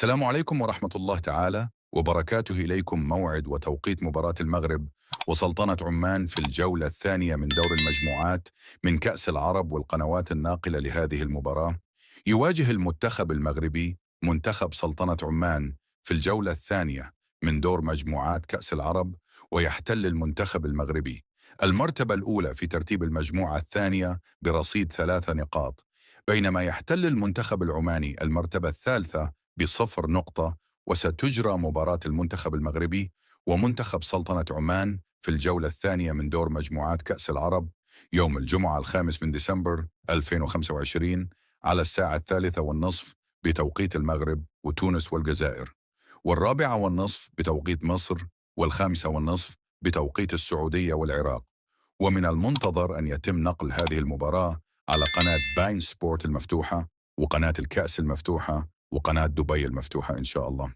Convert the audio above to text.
السلام عليكم ورحمة الله تعالى وبركاته. إليكم موعد وتوقيت مباراة المغرب وسلطنة عمان في الجولة الثانية من دور المجموعات من كأس العرب والقنوات الناقلة لهذه المباراة. يواجه المنتخب المغربي منتخب سلطنة عمان في الجولة الثانية من دور مجموعات كأس العرب، ويحتل المنتخب المغربي المرتبة الأولى في ترتيب المجموعة الثانية برصيد 3 نقاط، بينما يحتل المنتخب العماني المرتبة الثالثة ب0 نقطة. وستجرى مباراة المنتخب المغربي ومنتخب سلطنة عمان في الجولة الثانية من دور مجموعات كأس العرب يوم الجمعة 5 ديسمبر 2025 على الساعة 3:30 بتوقيت المغرب وتونس والجزائر، و4:30 بتوقيت مصر، و5:30 بتوقيت السعودية والعراق. ومن المنتظر أن يتم نقل هذه المباراة على قناة باين سبورت المفتوحة وقناة الكأس المفتوحة وقناة دبي المفتوحة إن شاء الله.